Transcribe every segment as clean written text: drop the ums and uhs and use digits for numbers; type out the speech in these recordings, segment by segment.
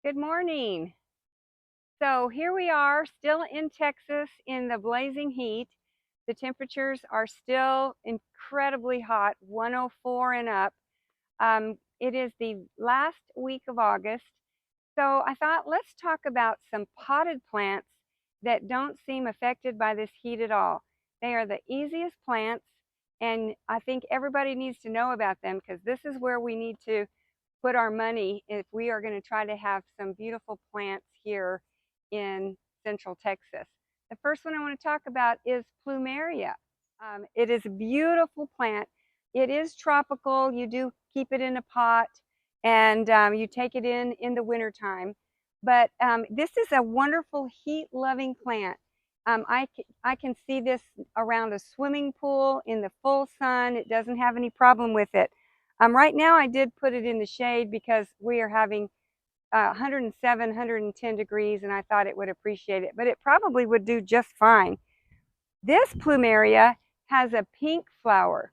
Good morning. So here we are, still in Texas in the blazing heat. The temperatures are still incredibly hot, 104 and up. It is the last week of August. So I thought let's talk about some potted plants that don't seem affected by this heat at all. They are the easiest plants, and I think everybody needs to know about them because this is where we need to put our money if we are going to try to have some beautiful plants here in Central Texas. The first one I want to talk about is Plumeria. It is a beautiful plant. It is tropical. You do keep it in a pot and you take it in the wintertime. But this is a wonderful heat-loving plant. I can see this around a swimming pool in the full sun. It doesn't have any problem with it. Right now I did put it in the shade because we are having 107, 110 degrees, and I thought it would appreciate it, but it probably would do just fine. This plumeria has a pink flower.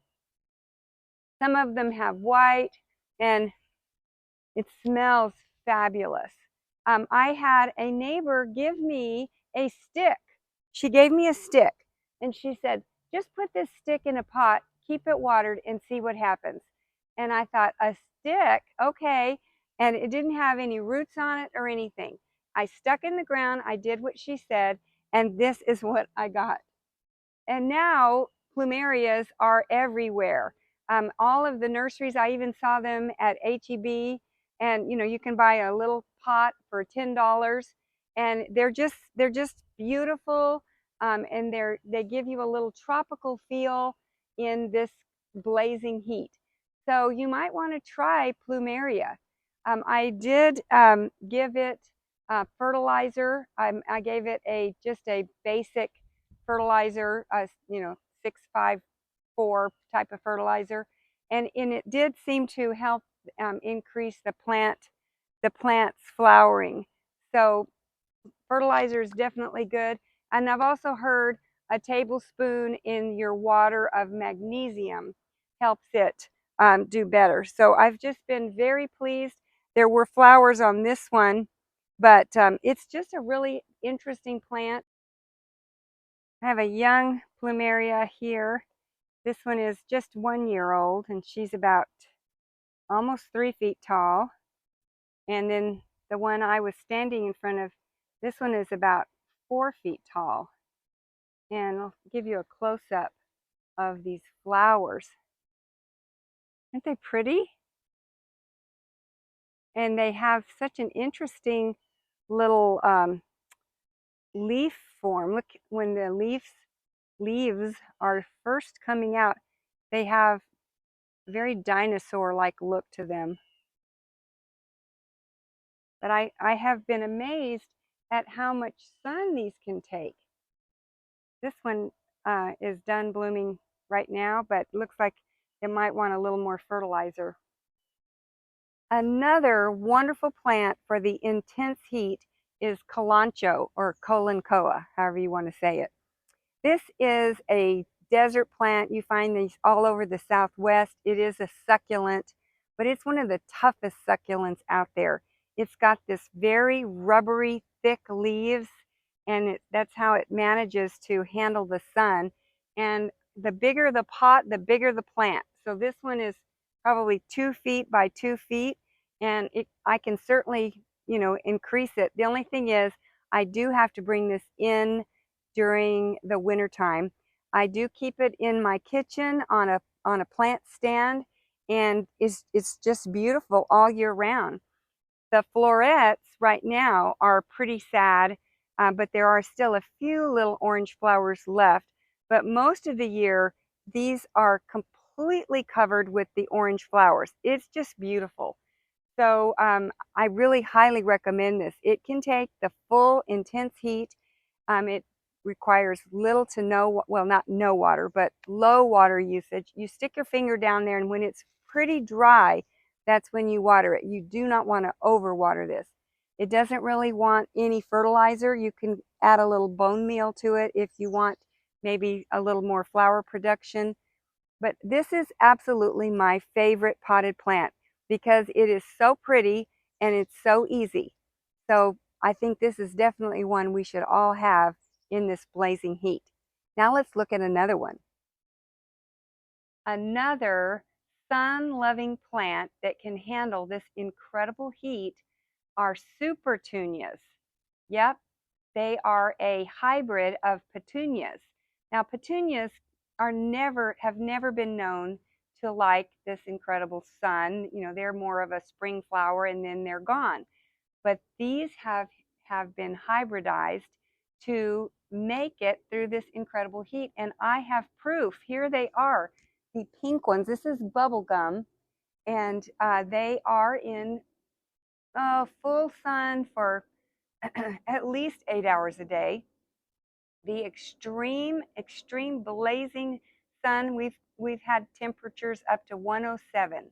Some of them have white, and it smells fabulous. I had a neighbor give me a stick. She gave me a stick, and she said, just put this stick in a pot, keep it watered, and see what happens. And I thought, a stick? Okay. And it didn't have any roots on it or anything. I stuck in the ground, I did what she said, and this is what I got. And now plumerias are everywhere. All of the nurseries, I even saw them at HEB, and you can buy a little pot for $10, and they're just beautiful, and they give you a little tropical feel in this blazing heat. So you might want to try plumeria. I did give it fertilizer. I gave it just a basic fertilizer, 654 type of fertilizer, and it did seem to help increase the plant's flowering. So fertilizer is definitely good. And I've also heard a tablespoon in your water of magnesium helps it do better. So I've just been very pleased. There were flowers on this one, but it's just a really interesting plant. I have a young plumeria here. This one is just 1 year old, and she's about almost 3 feet tall. And then the one I was standing in front of, this one is about 4 feet tall. And I'll give you a close-up of these flowers. Aren't they pretty? And they have such an interesting little leaf form. Look, when the leaves are first coming out, they have very dinosaur-like look to them. But I have been amazed at how much sun these can take. This one is done blooming right now, but looks like it might want a little more fertilizer. Another wonderful plant for the intense heat is Kalanchoe, or Kalanchoe, however you want to say it. This is a desert plant. You find these all over the Southwest. It is a succulent, but it's one of the toughest succulents out there. It's got this very rubbery, thick leaves, and that's how it manages to handle the sun. And the bigger the pot, the bigger the plant. So this one is probably 2 feet by 2 feet, and I can certainly, increase it. The only thing is, I do have to bring this in during the winter time. I do keep it in my kitchen on a plant stand, and it's just beautiful all year round. The florets right now are pretty sad, but there are still a few little orange flowers left. But most of the year, these are completely covered with the orange flowers. It's just beautiful. So I really highly recommend this. It can take the full intense heat. It requires little to no, well, not no water, but low water usage. You stick your finger down there, and when it's pretty dry, that's when you water it. You do not want to overwater this. It doesn't really want any fertilizer. You can add a little bone meal to it if you want maybe a little more flower production. But this is absolutely my favorite potted plant because it is so pretty and it's so easy. So I think this is definitely one we should all have in this blazing heat. Now let's look at another one. Another sun-loving plant that can handle this incredible heat are Supertunias. Yep, they are a hybrid of petunias. Now, petunias have never been known to like this incredible sun. You know, they're more of a spring flower and then they're gone. But these have been hybridized to make it through this incredible heat. And I have proof. Here they are, the pink ones. This is bubble gum, and they are in full sun for at least 8 hours a day. The extreme blazing sun, we've had temperatures up to 107,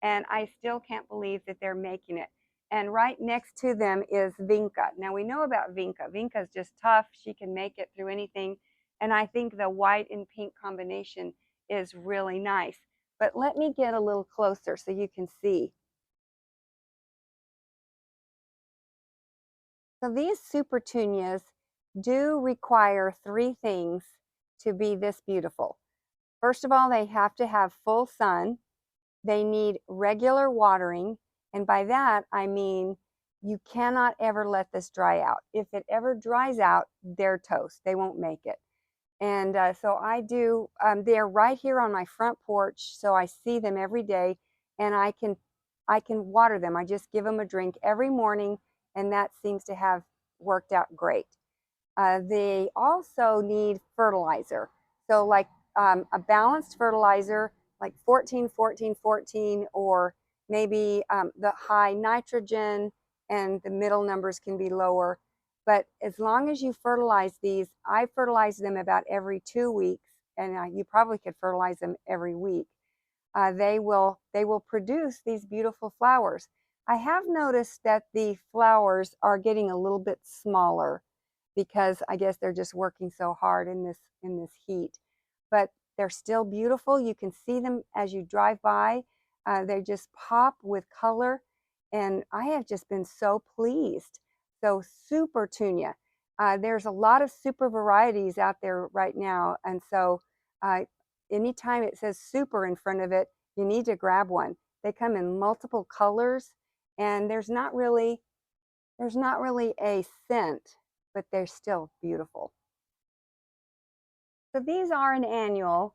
and I still can't believe that they're making it. And right next to them is Vinca. Now we know about Vinca. Vinca is just tough. She can make it through anything. And I think the white and pink combination is really nice. But let me get a little closer so you can see. So these Supertunias do require three things to be this beautiful. First of all, they have to have full sun. They need regular watering. And by that, I mean you cannot ever let this dry out. If it ever dries out, they're toast. They won't make it. And so I do, they're right here on my front porch, so I see them every day, and I can water them. I just give them a drink every morning, and that seems to have worked out great. They also need fertilizer. So like a balanced fertilizer, like 14, 14, 14, or maybe the high nitrogen and the middle numbers can be lower. But as long as you fertilize these, I fertilize them about every 2 weeks, and you probably could fertilize them every week. They will produce these beautiful flowers. I have noticed that the flowers are getting a little bit smaller because I guess they're just working so hard in this heat. But they're still beautiful. You can see them as you drive by. They just pop with color, and I have just been so pleased. So Supertunia, there's a lot of super varieties out there right now, and so anytime it says super in front of it, you need to grab one. They come in multiple colors, and there's not really a scent, but they're still beautiful. So these are an annual,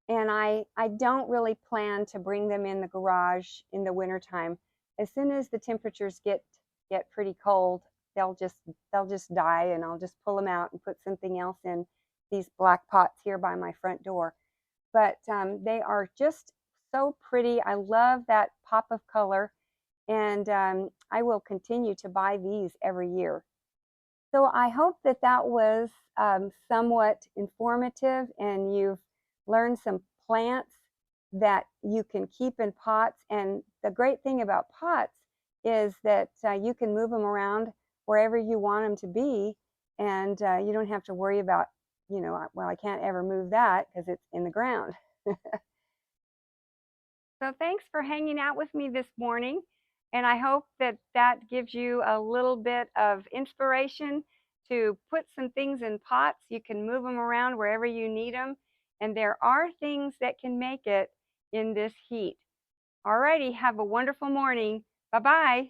and I don't really plan to bring them in the garage in the wintertime. As soon as the temperatures get pretty cold, they'll just die, and I'll just pull them out and put something else in these black pots here by my front door. But they are just so pretty. I love that pop of color, and I will continue to buy these every year. So I hope that that was somewhat informative, and you've learned some plants that you can keep in pots. And the great thing about pots is that you can move them around wherever you want them to be, and you don't have to worry about, well, I can't ever move that because it's in the ground. So thanks for hanging out with me this morning, and I hope that that gives you a little bit of inspiration to put some things in pots. You can move them around wherever you need them, and there are things that can make it in this heat. Alrighty, have a wonderful morning. Bye-bye.